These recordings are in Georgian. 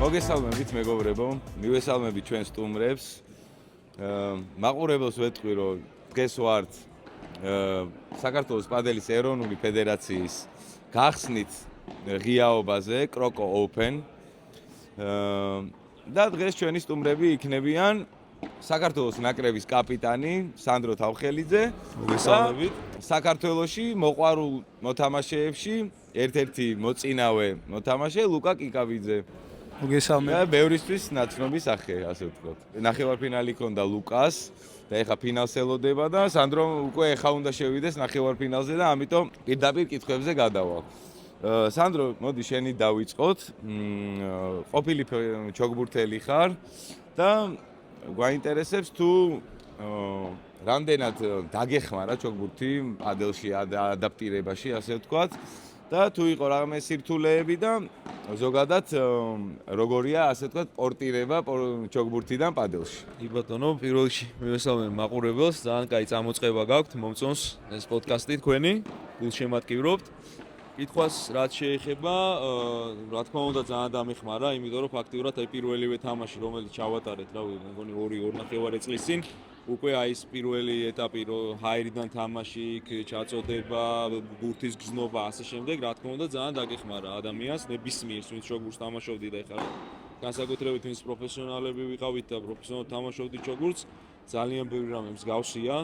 მოგესალმებით მეგობრებო, მივესალმებით ჩვენ სტუმრებს. მაყურებელს ვეთქვი, რომ დღეს ვართ საქართველოს პადელის ეროვნული ფედერაციის გახსნით ღიაობაზე, Croco Open. და დღეს ჩვენი სტუმრები იქნებიან საქართველოს ნაკრების კაპიტანი სანდრო თავხელიძე. მოგესალმებით. საქართველოში მოყვარულ მოთამაშეებში ერთ-ერთი მოწინავე მოთამაშე ლუკა კიკაბიძე. მოგესალმებით. ბევრისთვის ნაცნობი სახე, ასე ვთქვათ. ნახევარფინალი ჰქონდა ლუკას და ეხა ფინალს ელოდება და სანდრო უკვე ეხა უნდა შევიდეს ნახევარფინალზე და ამიტომ პირდაპირ კითხვებზე გადავალ. სანდრო, მოდი შენი დავიწყოთ. ყოფილი ჩოგბურთელი ხარ და გვაინტერესებს თუ რამდენად დაგეხმარა ჩოგბურთი პადელში ადაპტირებაში, ასე ვთქვათ. და თუ იყო რამე სირთულეები და ზოგადად როგორია, ასე ვთქვათ, პორტირება ჩოგბურთიდან პადელში. ბატონო, პირველ რიგში მივესალმებ მაყურებელს, ძალიან კაი წამოწყება გაქვთ, მომწონს ეს პოდკასტი თქვენი, გულშემატკივრობთ. კითხვას რაც შეეხება, რა თქმა უნდა ძალიან დამეხმარა, იმიტომ რომ ფაქტიურად აი პირველივე თამაში, რომელიც ჩავატარეთ, მგონი 2.5 წლის წინ, უკვე აი ეს პირველი ეტაპი, რომ ჰაერიდან თამაში, ჩაწოდება, ბურთის გზნობა, ასე შემდეგ, რა თქმა უნდა ძალიან დაგეხმარა ადამიანს, ნებისმიერს, ვინც ჩოგბურთს თამაშობდი და ეხლა განსაკუთრებით ვინც პროფესიონალები ვიყავით და პროფესიონალურად თამაშობდით ჩოგბურთს, ძალიან ბევრი რამე მსგავსია.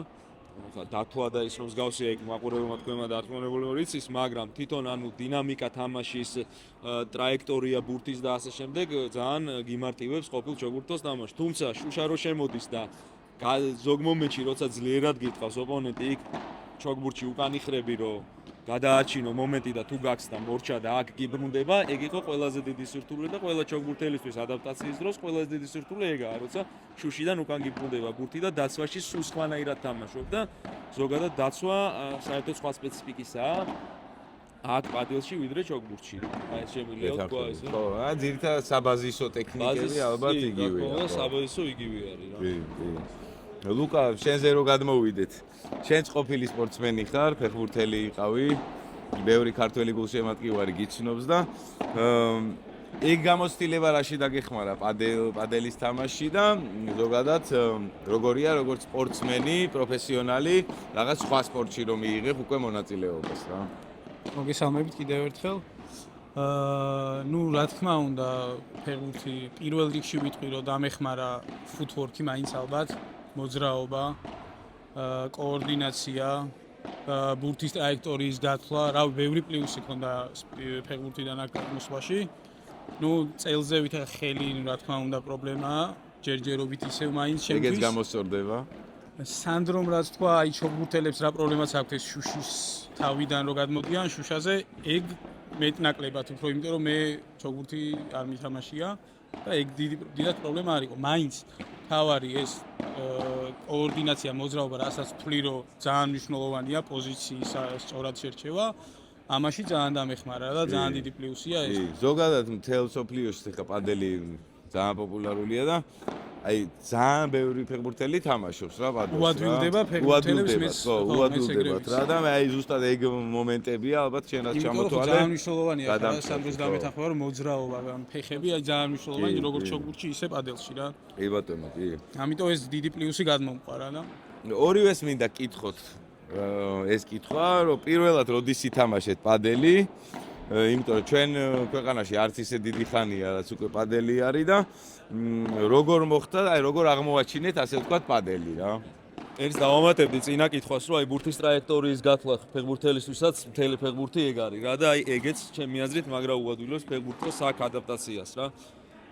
დათვალა და ის რომ მსგავსია იქ მაყურებელმა თქვენმა დარწმუნებული რომ იცის, მაგრამ თვითონ ანუ დინამიკა თამაშის, ტრაექტორია ბურთის და ასე შემდეგ ძალიან გიმარტივებს ყოფილ ჩოგბურთელს თამაში. თუმცა შუშა რო შემოდის და ზოგ მომენტში როცა ძლიერად გიტყავს ოპონენტი იქ ჩოგბურთში უკან იხრები რომ გადააჩინო მომენტი და თუ გაქვს და მორჩა და აქ გიბრუნდება, ეგ იყო ყველაზე დიდი სირთულე და ყველა ჩოგბურთელისთვის ადაპტაციის დროს ყველაზე დიდი სირთულე ეგაა, როცა შუშიდან უკან გიბრუნდება ბურთი და დაცვაში სულ სხვანაირად თამაშობ და ზოგადად დაცვა საერთოდ სხვა სპეციფიკისაა აქ პადელში ვიდრე ჩოგბურთში. აი ეს შემიძლია თქვა ეს. ხო, ძირითადად საბაზისო ტექნიკები ალბათ იგივეა. საბაზისო იგივე არის რა. ლუკა, შენზე რო გადმოვიდეთ. შენც ყოფილი სპორტსმენი ხარ, ფეხბურთელი იყავი, ბევრი ქართველი გულშემატკივარი გიცნობს და ეგ გამოცდილება რაში დაგეხმარა პადელის თამაში და ზოგადად როგორია როგორც სპორტსმენი, პროფესიონალი, რაღაც სხვა სპორტში რომ მიიღებ უკვე მონაწილეობას რა. მოგესალმებით კიდევ ერთხელ. ნუ რა თქმა უნდა, ფეხბურთი პირველ რიგში ვიტყვი რომ დამეხმარა ფუტვორკი მაინც ალბათ, მოძრაობა, კოორდინაცია, ბურთის ტრაექტორიის დათვლა, რავი, ბევრი პლუსი ჰქონდა ფეხბურთიდან აქ მოსვლაში. ნუ წელზე ვითარ ხელი, რა თქმა უნდა, პრობლემაა, ჯერჯერობით ისევ მაინც შემდის. ეგეც გამოსწორდება. სანდრომ რაც თქვა, აი ჩოგბურთელებს რა პრობლემაც აქვს ეს შუშის თავიდან რო გადმოდიან შუშაზე, ეგ მეტნაკლებად უფრო, იმიტომ რომ მე ჩოგბურთი არ მითამაშია და ეგ დიდად პრობლემა არ იყო. მაინც თავარი ეს კოორდინაცია, მოძრაობა, რასაც ვთვლი, რომ ძალიან მნიშვნელოვანია პოზიციის სწორად შერჩევა, ამაში ძალიან დამეხმარა და ძალიან დიდი პლუსია ეს. ზოგადად მთელ სოფლიოში ხა პადელი ძალიან პოპულარულია და აი ძალიან ბევრი ფეხბურთელი თამაშობს რა პადელს. უადვილდება ფეხბურთელებს მეც. უადვილდებათ რა და აი ზუსტად ეგ მომენტებია ალბათ შენაც ჩამოთვალე. ძალიან მნიშვნელოვანია რა სანდროს დამეთანხმება რომ მოძრაობა, ფეხები აი ძალიან მნიშვნელოვანია როგორც ჩოგბურთში ისე პადელში რა. კი ბატონო, კი. ამიტომ ეს დიდი პლუსი გადმომყარა და ორივეს მინდა კითხოთ ეს კითხვა, რომ პირველად როდის ითამაშეთ პადელი, იმიტომ რომ ჩვენ ქვეყანაში არც ისე დიდი ხანია, რაც უკვე პადელი არის და როგორ მოხდა, აი როგორ აღმოაჩინეთ, ასე ვთქვათ, პადელი რა. ეს დავამატებდი წინა კითხვას, რომ აი ბურთის ტრაექტორიის გათვლა ფეხბურთელისთვისაც მთელი ფეხბურთი ეგ არის რა და აი ეგეც ჩემი აზრით მაგრა უადვილებს ფეხბურთის აქ ადაპტაციას რა.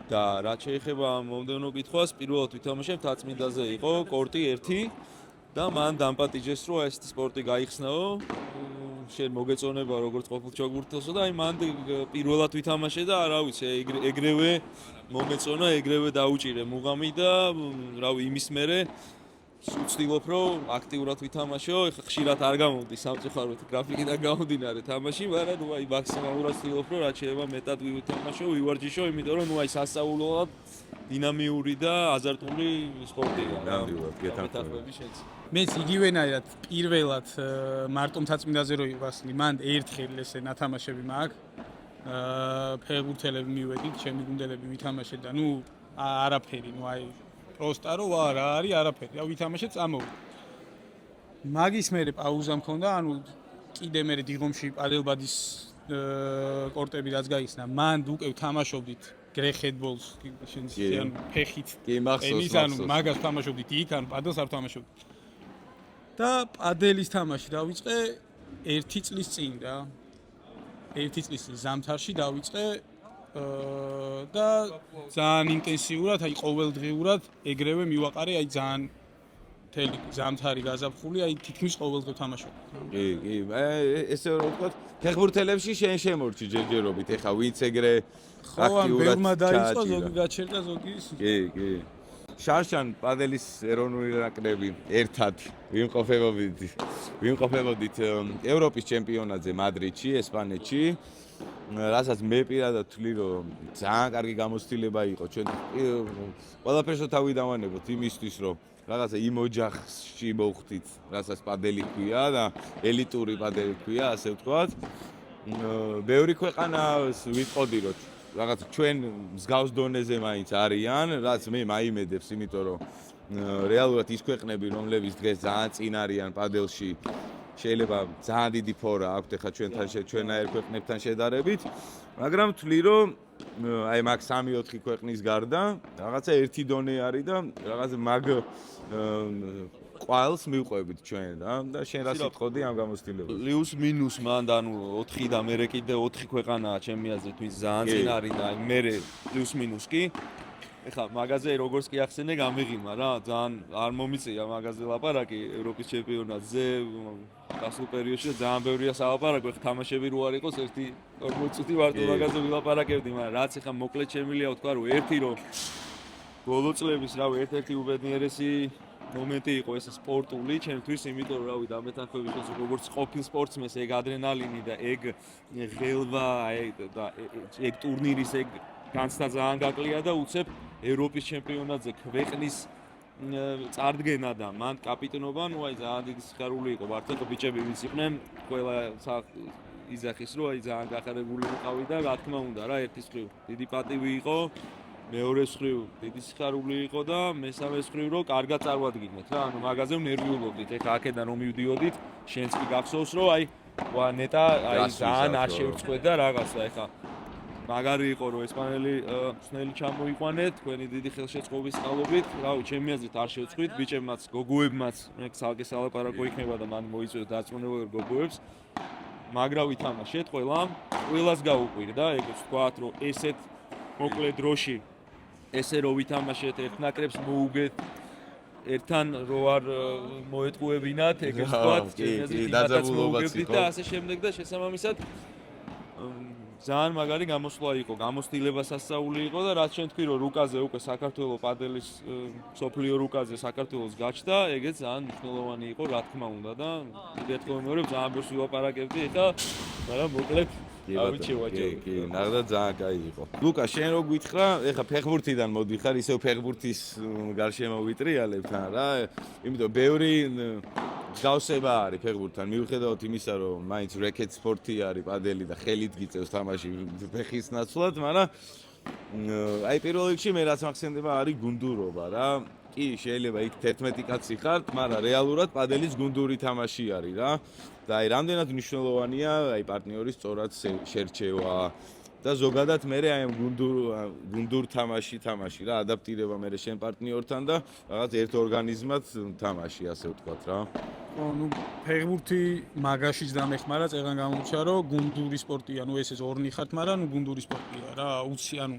და რაც შეეხება მომდევნო კითხვას, პირველად ვითამაშე მთაწმინდაზე იყო კორტი 1 და მან დამპატიჟეს, რომ ეს სპორტი გაიხსნაო. შენ მოგეწონება როგორც ყოფილ ჩოგბურთელსო და აი მან პირველად ვითამაშე და არა ვიცი, ეგრევე მომეწონა, ეგრევე დაუჭირე მუღამი და რავი იმის მერე ვცდილობ რომ აქტიურად ვითამაშო, ეხლა ხშირად არ გამოვდი სამწუხაროდ გრაფიკიდან გამომდინარე თამაში, მაგრამ ნუ აი მაქსიმალურად ვცდილობ რომ რაც შეიძლება მეტად ვითამაშო, ვივარჯიშო, იმიტომ რომ ნუ აი სასწაულოდ დინამიური და აზარტული სპორტია. ნამდვილად, გეთანხმები. მეც იგივენაირად პირველად მარტო მთაწმინდაზე რო ვასლი, მან ერთხელ ესე ნათამაშები მაქვს ფეხბურთელები მივედით, ჩემი გუნდელები ვითამაშეთ და ნუ არაფერი, ნუ აი პროსტა რო არა არის არაფერი. რა ვითამაშეთ წამოვიდეთ. მაგის მერე პაუზა მქონდა, ანუ კიდე მერე დიღომში პადელბადის კორტები რაც გაიხსნა, მან უკვე თამაშობდით გრეხედბოლს, ანუ ფეხით. კი, მახსოვს, ანუ მაგას თამაშობდით იქ, ანუ პადელს არ თამაშობდით. და პადელის თამაში დავიწყე 1 წლის წინ რა. 1 წლის წინ ზამთარში დავიწყე და ძალიან ინტენსიურად, აი ყოველდღიურად ეგრევე მივაყარე, აი ძალიან მთელი ზამთარი გაზაფხული, აი თითქმის ყოველდღე თამაშობ. კი, კი, ესე რომ ვთქვათ, ფეხბურთელებში შენ შემორჩი ჯერჯერობით, ეხა ვინც ეგრე აქტიურად ბევრმა დაიწყო, ჩააჭირა. ზოგი გაჩერდა, ზოგი ის. კი, კი. შარშან პადელის ეროვნული ნაკრები ერთად ვიმყოფებოდით ევროპის ჩემპიონატზე მადრიდში, ესპანეთში. რასაც მე პირადად ვთვლი, რომ ძალიან კარგი გამოცდილება იყო ჩვენ ყველაფერს თავი დავანებოთ იმისთვის, რომ რაღაცა იმ ოჯახში მოვხდით, რასაც პადელი ქვია და ელიტური პადელი ქვია, ასე ვთქვათ. ბევრი ქვეყანას ვიტყოდი, რომ რაღაც ჩვენ მსგავს დონეზე მაინც არიან, რაც მე მაიმედებს, იმიტომ რომ რეალურად ის ქვეყნები, რომლებიც დღეს ძალიან წინ არიან პადელში, შეიძლება ძალიან დიდი ფორა აქვთ ახლა ჩვენაერ ქვეყნებთან შედარებით, მაგრამ ვთვლი, რომ აი მაგ 3-4 ქვეყნის გარდა რაღაცა ერთი დონე არის და რაღაც მაგ ყვალს მივყვებით ჩვენ და შენ რა სიტყოდი ამ გამოცდილებას? პლუს მინუს მან და ანუ 4 და მე კიდე 4 ქვეყანაა ჩემი აზრით, ვინც ძალიან წინ არის და აი მე პლუს მინუს კი. ეხლა მაგაზე როგორც კი ახსენე გამიღიმა რა, ძალიან არ მომიწია მაგაზე ლაპარაკი ევროპის ჩემპიონატზე გასულ პერიოდში ძალიან ბევრია სალაპარაკო, ეხლა თამაშები რო არ იყოს 1-40 წუთი ვარტო მაგაზე ვილაპარაკებდი, მაგრამ რაც ეხლა მოკლედ შემილია ვთქვა რომ ერთი რომ ბოლო წლების რავი ერთ-ერთი უბედნიერესი მომენტი იყო ეს სპორტული ჩემთვის, იმიტომ რომ რავი დამეთანხმების დროს როგორც ყოფილ სპორტსმენს ეგ ადრენალინი და ეგ ღელვა და ეგ ტურნირის ეგ განცდა ძალიან გაკლია და უცებ ევროპის ჩემპიონატზე ქვეყნის წარდგენა და მან კაპიტნობა, ნუ აი ძალიან დიდი სიხარული იყო, მართლა ბიჭები ვინც იყვნენ, ყველა იზახის რომ აი ძალიან გახარებული ვიყავი და რა თქმა უნდა რა, ერთის მხრივ დიდი პატივი იყო, მეორეს მხრივ დიდი სიხარული იყო და მესამეს მხრივ რომ კარგად წარვადგინეთ რა, ანუ მაგაზე ნერვიულობდით, ეხლა აქედან რომ მივდიოდით, შენც კი გახსოვს რომ აი ნეტა აი ძალიან არ შევწყვეტ და რაღაცა ეხლა მაგარი იყო რომ ესპანელი ხსნელი ჩამოიყვანეთ თქვენი დიდი ხელშეწყობის წყალობით, რავი, ჩემი აზრით არ შევწყვით, ბიჭებმაც, გოგოებმაც, მე ცალკე სალაპარაკო იქნება და მან მოიწვიეს დარწმუნებულად გოგოებს. მაგრა ვითამაშეთ ყველას გაუყვირდა, ეგეც ვთქვათ, რომ ესეთ მოკლე დროში ესე რო ვითამაშეთ, ერთ ნაკრებს მოუგეთ, ერთთან რო არ მოეტყუებინათ, ეგეც ვთქვათ, ჩემი აზრით დაძაბულობაც იყო და ასე შემდეგ და შესაბამისად ძალიან მაგარი გამოსვლა იყო, გამოცდილება სასწაული იყო და რაც შენ თქვი რომ რუკაზე უკვე საქართველოს პადელის სოფლიო რუკაზე საქართველოს გაჩნდა, ეგეც ძალიან მნიშვნელოვანი იყო, რა თქმა უნდა და კიდევ ერთხელ მეორე ძალიან ბევრს ვილაპარაკებდი ეხლა, მაგრამ მოკლედ კი, ნახდა ძალიან კაი იყო. ლუკა, შენ რო გითხრა, ეხლა ფეხბურთიდან მოდიხარ, ისევ ფეხბურთის გარშემო ვიტრიალებთან რა, იმიტომ ბევრი მსგავსება არის ფეხბურთთან, მიუხედავად იმისა, რომ მაინც რეკეტ სპორტი არის, პადელი და ხელით გიწევს თამაში ფეხის ნაცვლად, მაგრამ აი პირველ რიგში მე რაც მახსენდება არის გუნდურობა რა. კი, შეიძლება იქ 11 კაცი ხართ, მაგრამ რეალურად პადელის გუნდური თამაში არის რა. და აი რამდენად მნიშვნელოვანია აი პარტნიორის სწორად შერჩევა და ზოგადად მე აი გუნდურ თამაში რა, ადაპტირება მე შენ პარტნიორთან და რაღაც ერთ ორგანიზმად თამაში, ასე ვთქვათ რა. ნუ ფეხბურთი მაგაშიც დამეხმარა, წეგან გამომჩა რომ გუნდური სპორტია, ნუ ესეც ორნი ხართ, მაგრამ ნუ გუნდური სპორტია რა, უცი ანუ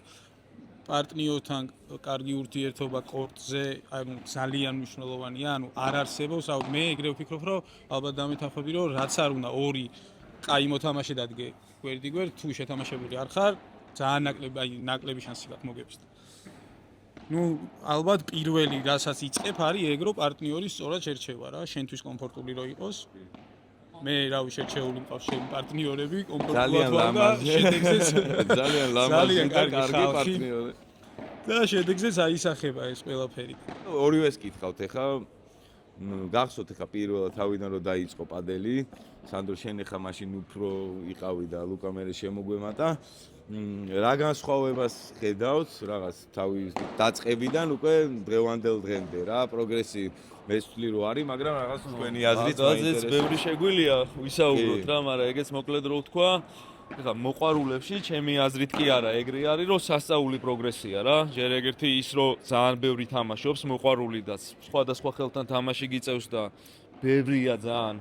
პარტნიორთან კარგი ურთიერთობა კორტზე, ანუ ძალიან მნიშვნელოვანია, ანუ არ არსებობს, მე ეგრევე ვფიქრობ, რომ ალბათ დამეთანხმები, რომ რაც არ უნდა ორი კაი მოთამაშე დადგე გვერდიგვერდ, თუ შეთამაშებული არ ხარ, ძალიან ნაკლები შანსი გაქვს მოგებისთ. ნუ ალბათ პირველი რასაც იწყებ არის ეგ, რომ პარტნიორის სწორად შერჩევა რა, შენთვის კომფორტული რო იყოს. მე რავი შერჩეული მყავს ჩემი პარტნიორები, კომფორტულად ვარ და შედეგზეც ძალიან ლამაზი და კარგი პარტნიორი. და შედეგზეც აისახება ეს ყველაფერი. ორივეს კითხავთ ეხა გახსოვთ ხა პირველად თავიდან რომ დაიწყო პადელი, სანდრო შენ ხა მაშინ უფრო იყავი და ლუკა მე შემოგვემატა. რა განსხვავებას ხედავთ რაღაც თავის დაწყებიდან უკვე დღევანდელ დღემდე რა პროგრესი მე ვთვლი რომ არის, მაგრამ რაღაც თქვენი აზრით მაინტერესებს. ბევრი შეგვიძლია ვისაუბროთ რა, მაგრამ ეგეც მოკლედ რო ვთქვა, ეხლა მოყვარულებში ჩემი აზრით კი არა, ეგრე არის რომ სასწაული პროგრესია რა. ჯერ ეგერთი ის რომ ძალიან ბევრი თამაშობს, მოყვარული და სხვადასხვა ხელთან თამაში გიწევს და ბევრია ძალიან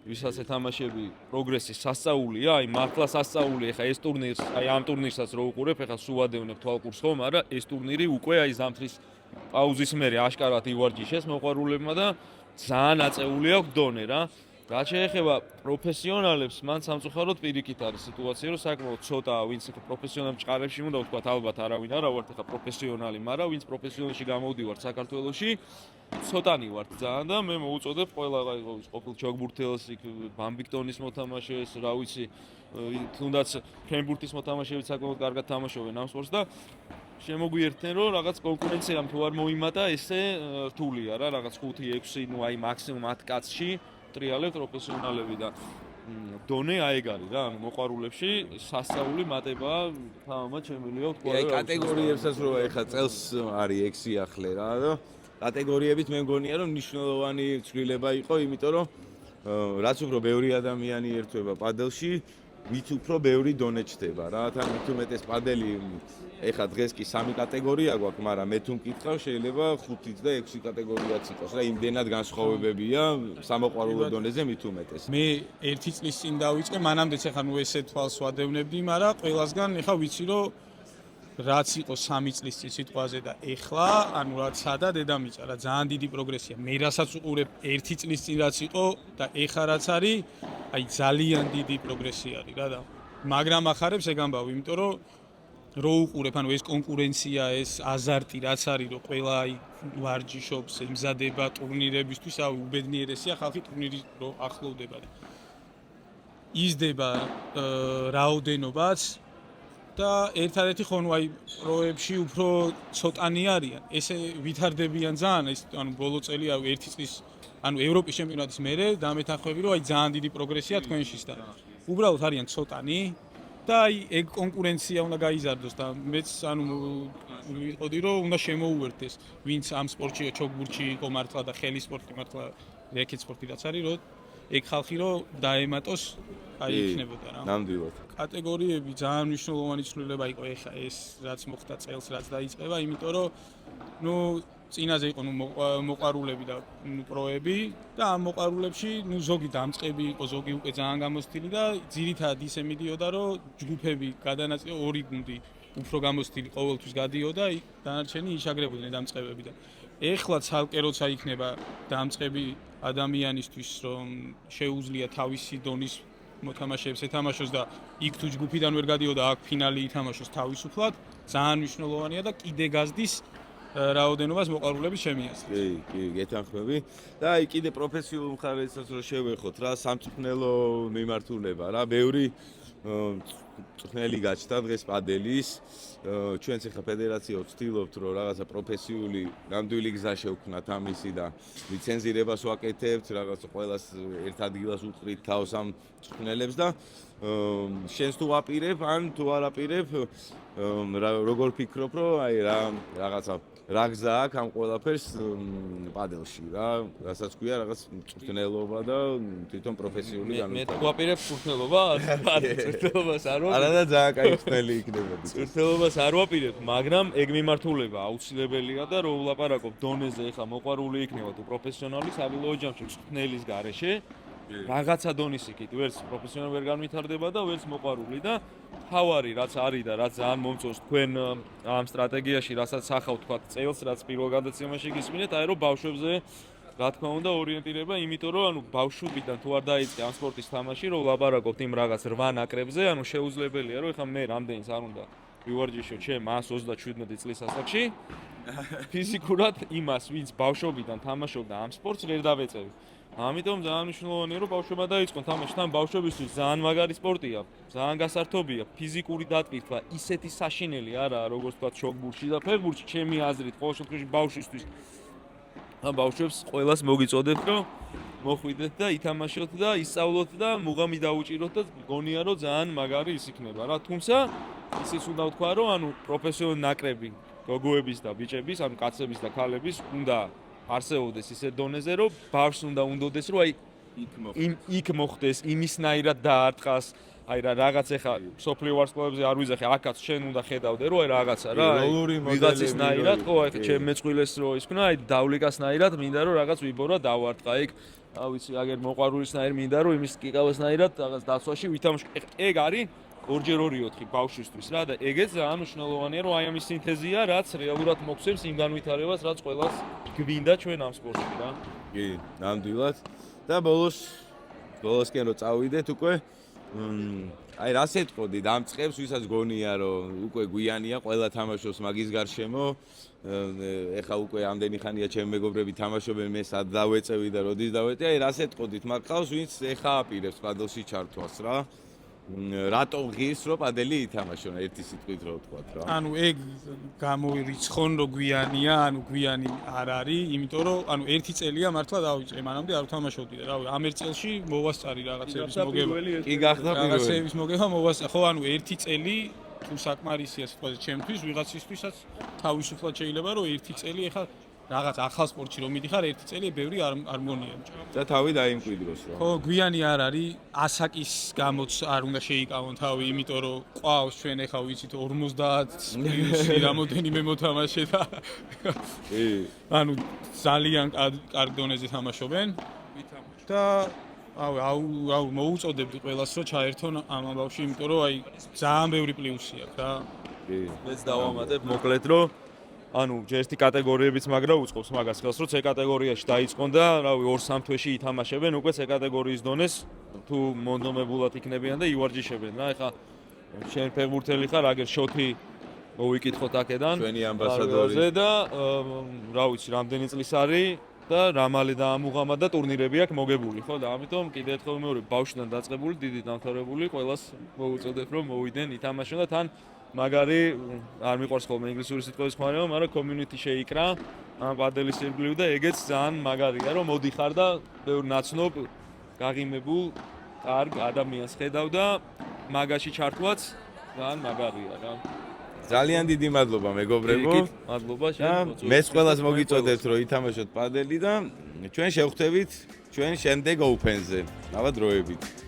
ვისაც ეთამაშები პროგრესის სასწაულია, აი მართლა სასწაული, ეხლა ეს ტურნირს, აი ამ ტურნირსაც რო უყურებ, ეხლა სულ ვადევნებ თვალყურს ხო, მაგრამ ეს ტურნირი უკვე აი ზამთრის პაუზის მერე აშკარად ივარჯიშეს მოყვარულებმა და ძალიან აწეული აქვს დონე რა. რაც შეეხება პროფესიონალებს, მან სამწუხაროდ პირიქით არის სიტუაცია, რომ საკმაოდ ცოტა ვინც პროფესიონალ მჭყარებში უნდა ვთქვა, ალბათ არავინ არა ვართ ეხლა პროფესიონალი, მაგრამ ვინც პროფესიონალში გამოვდივართ საქართველოში, ცოტანი ვართ ძალიან და მე მოუწოდებ ყველა ყოფილ ჩოგბურთელს, იქ ბამბიქტონის მოთამაშეს, რა ვიცი, თუნდაც ფრენბურთის მოთამაშეებიც საკმაოდ კარგად თამაშობენ ამ სპორტს და შემოგვიერთდნენ რომ რაღაც კონკურენციამ თუ არ მოიმატა, ესე რთულია რა, რაღაც 5-6, ნუ აი მაქსიმუმ 10 კაცში ტრიალებთ პროფესიონალები და დონე აეგ არის რა, ანუ მოყვარულებში სასწაული მატება თამამად შემიძლია ვთქვა. აი კატეგორიებსაც რო ეხა წელს არის 6 ახლე რა და კატეგორიებით მე მგონია რომ მნიშვნელოვანი ცვლილება იყო, იმიტომ რომ რაც უფრო ბევრი ადამიანი ერთვება პადელში, მით უფრო ბევრი დონე ჩდება რა. თან მით უმეტეს პადელი ეხა დღეს კი 3 კატეგორია გვაქვს, მაგრამ მე თუ მკითხავ შეიძლება 5 და 6 კატეგორიაც იყოს რა. იმდენად განსხვავებებია სამოყვარულო დონეზე მით უმეტეს. მე 1 წლის წინ დავიწყე, მანამდეც ეხა ნუ ესე თვალს ვადევნებდი, მაგრამ ყველასგან ეხა ვიცი რომ რაც იყო 3 წლის წინ სიტყვაზე და ეხლა, ანუ რაც სადა დედამიწა რა, ძალიან დიდი პროგრესია. მე რასაც უყურებ 1 წლის წინ რაც იყო და ეხლა რაც არის, აი ძალიან დიდი პროგრესი არის რა და მაგრამ ახარებს ეგ ამბავი, იმიტომ რომ რო უყურებ, ანუ ეს კონკურენცია, ეს აზარტი რაც არის, რომ ყველა აი ვარჯიშობს, ემზადება ტურნირებისთვის, აი უბედნიერესია ხალხი ტურნირის რო ახლოვდება და იზრდება რაოდენობაც და ერთადერთი ხო ნუ აი პროებში უფრო ცოტანი არიან. ესე ვითარდებიან ძალიან, ეს ანუ ბოლო წელი აი 1 წლის ანუ ევროპის ჩემპიონატის მერე დამეთანხმები რომ აი ძალიან დიდი პროგრესია თქვენშიც და უბრალოდ არიან ცოტანი და აი ეგ კონკურენცია უნდა გაიზარდოს და მეც ანუ ვიყოდი რომ უნდა შემოუერთდეს ვინც ამ სპორტში ჩოგბურთში იყო მართლა და ხელი სპორტი მართლა რეკეტ სპორტი რაც არის რომ ეგ ხალხი რომ დაემატოს აი იქნებოდა რა. ნამდვილად. კატეგორიები ძალიან მნიშვნელოვანი ცვლილება იყო ეხა ეს რაც მოხდა წელს რაც დაიწყება, იმიტომ რომ ნუ წინაზე იყო ნუ მოყვარულები და ნუ პროები და ამ მოყვარულებში ნუ ზოგი დამწყები იყო, ზოგი უკვე ძალიან გამოცდილი და ძირითადად ისე მიდიოდა რომ ჯგუფები გადანაწილე 2 გუნდი უფრო გამოცდილი ყოველთვის გადიოდა, დანარჩენი იშაგრებოდნენ დამწყებები და ეხლა ცალკე როცა იქნება დამწყები ადამიანისთვის რომ შეუძლია თავისი დონის მოთამაშეებს ეთამაშოს და იქ თუ ჯგუფიდან ვერ გადიოდა აქ ფინალი ითამაშოს თავისუფლად, ძალიან მნიშვნელოვანია და კიდე გაზდის რაოდენობას მოყვარულების ჩემი აზრით. კი, გეთანხმები. და აი კიდე პროფესიულ მხარესაც რო შევეხოთ რა, სამწვრთნელო მიმართულება რა, ბევრი მწვრთნელი გაჩნდა დღეს პადელის. ჩვენც ახლა ფედერაციო ვცდილობთ რომ რაღაცა პროფესიული ნამდვილი გზა შევქმნათ ამისი და ლიცენზირებას ვაკეთებთ, რაღაცა ყველას ერთ ადგილას უყრით თავს ამ მწვრთნელებს და შენს თუ ვაპირებ, ან თუ არ აპირებ, როგორ ფიქრობ რომ აი რაღაცა რა გზა აქვს ამ ყველაფერს პადელში რა, რასაც ქვია რაღაც მწვრთნელობა და თვითონ პროფესიული განვითარება. მე თუ ვაპირებ მწვრთნელობა, მწვრთნელობას არ ვაპირებ. არა და ძალიან კაი მწვრთნელი იქნებოდი. მწვრთნელობას არ ვაპირებ, მაგრამ ეგ მიმართულება აუცილებელია და რო ვლაპარაკობ დონეზე, ეხლა მოყვარული იქნება თუ პროფესიონალი, საბოლოო ჯამში მწვრთნელის გარეშე რაღაცა დონის იქით, ვერც პროფესიონალი ვერ განვითარდება და ვერც მოყვარული და თავარი რაც არის და რაც ძალიან მომწონს თქვენ ამ სტრატეგიაში, რასაც ახავ თქვა წელს, რაც პირველ გადაცემაში გისმინეთ, აი რომ ბავშვებზე რა თქმა უნდა ორიენტირება, იმიტომ რომ ანუ ბავშვობიდან თუ არ დაიწყე ამ სპორტის თამაში, რომ ლაპარაკობთ იმ რაღაც 8 ნაკრებზე, ანუ შეუძლებელია რომ ეხლა მე რამდენიც არ უნდა ვივარჯიშო ჩემ 137 წლის ასაკში ფიზიკურად იმას, ვინც ბავშვობიდან თამაშობდა ამ სპორტს, ვერ დავეწევი. ამიტომ ძალიან მნიშვნელოვანია რომ ბავშვობა დაიწყონ თამაში, თან ბავშვებისთვის ძალიან მაგარი სპორტია, ძალიან გასართობია, ფიზიკური დატვირთვა ისეთი საშინელი არაა, როგორც თქვა ჩოგბურთში და ფეხბურთში, ჩემი აზრით, ყოველ შემთხვევაში ბავშვისთვის ამ ბავშვებს ყველას მოგიწოდებთ, რომ მოხვიდეთ და ითამაშოთ და ისწავლოთ და მუღამი დაუჭიროთ და გონია რომ ძალიან მაგარი ის იქნება რა. თუმცა ისიც უნდა ვთქვა, რომ ანუ პროფესიონალი ნაკრები გოგოების და ბიჭების, ანუ კაცების და ქალების უნდა არსებობდეს ისეთ დონეზე, რომ ბავშვს უნდა უნდოდეს, რომ აი იქ მოხდეს, იმისნაირად დაარტყას, აი რა რაღაც ეხა სოფლიო ვარსკვლავებზე არ ვიზახე, აქაც შენ უნდა ხედავდე, რომ აი რაღაცა რა, ვიღაცისნაირად, ხო, აი ჩემ მეწყვილეს რო ის ქნა, აი დავლიკასნაირად მინდა რომ რაღაც ვიბო რა დავარტყა იქ, რა ვიცი, აგერ მოყვარულისნაირად მინდა რომ იმის კიკავასნაირად რაღაც დაცვაში ვითამაშო. ეგ არის 2x2-4 ბავშვისთვის რა და ეგეც ძალიან მნიშვნელოვანია, რომ აი ამის სინთეზია, რაც რეალურად მოგცემს იმ განვითარებას, რაც ყველას გვინდა ჩვენ ამ სპორტში რა. კი, ნამდვილად. და ბოლოსკენ რო წავიდეთ უკვე აი რას ეთყოდი დამწყებს, ვისაც გონია რომ უკვე გვიანია, ყველა თამაშობს მაგის გარშემო. ეხა უკვე ამდენი ხანია ჩემი მეგობრები თამაშობენ, მე სად დავეწევი და როდის დავეწევი, აი რას ეთყოდით, მაგ ყავს ვინც ეხა აპირებს პადელში ჩართვას რა. რატო ღირს რომ პადელი ითამაშონ ერთი სიტყვით რო ვთქვათ რა. ანუ ეგ გამოირიცხონ რომ გვიანია, ანუ გვიანი არ არის, იმიტომ რომ ანუ ერთი წელია მართლა დავიწყე, მანამდე არ ვთამაშობდი და რავი, ამ ერთ წელში მოვასწარი რაღაცების მოგება. კი გახდა პირველი. რაღაცების მოგება მოვასწარი. ხო, ანუ ერთი წელი თუ საკმარისია სიტყვაზე ჩემთვის, ვიღაცისთვისაც თავისუფლად შეიძლება რომ ერთი წელი ეხა რაღაც ახალ სპორტში რომ მიდიხარ, ერთი წელი ბევრი არ მონია. და თავი დაიმკვიდროს რა. ხო, გვიანი არ არის, ასაკის გამოც არ უნდა შეიკავონ თავი, იმიტომ რომ ყავს ჩვენ ეხა ვიცით 50 რამოდენიმე მოთამაშე და კი. ანუ ძალიან კარგ დონეზე თამაშობენ და აუ მოუწოდებდი ყველას რომ ჩაერთონ ამ ამბავში, იმიტომ რომ აი ძალიან ბევრი პლუსი აქვს რა. კი. მეც დავამატებ მოკლედ რომ ანუ ერთი კატეგორიებიც მაგრა უწყობს მაგას ხელს რომ C კატეგორიაში დაიწყონ და რავი 2-3 თვეში ითამაშებენ უკვე C კატეგორიის დონეს თუ მონდომებულად იქნებიან და ივარჯიშებენ რა. ეხა შენ ფეხბურთელი ხარ, აგერ შოთი მოვიკითხოთ აქედან ჩვენი ამბასადორი და რა ვიცი რამდენი წლის არის და რა მალე დაამუღამა და ტურნირები აქვს მოგებული ხო და ამიტომ კიდე ერთხელ მეორე ბავშვიდან დაწყებული დიდი დამთავრებული ყველას მოუწოდებ რომ მოვიდნენ ითამაშონ და თან მაგარი არ მიყვარს ხოლმე ინგლისური სიტყვის ხმარება, მაგრამ community შეიკრა ამ პადელის ირგვლივ და ეგეც ძალიან მაგარია, რომ მოდიხარ და ბევრ ნაცნობ გაღიმებულ კარგ ადამიანს ხედავ და მაგაში ჩართვაც ძალიან მაგარია რა. ძალიან დიდი მადლობა მეგობრებო. მადლობა და შენ. მეც ყველას მოგიწოდებთ რომ ითამაშოთ პადელი და ჩვენ შევხვდებით ჩვენ შემდეგ Open-ზე. დავა დროებით.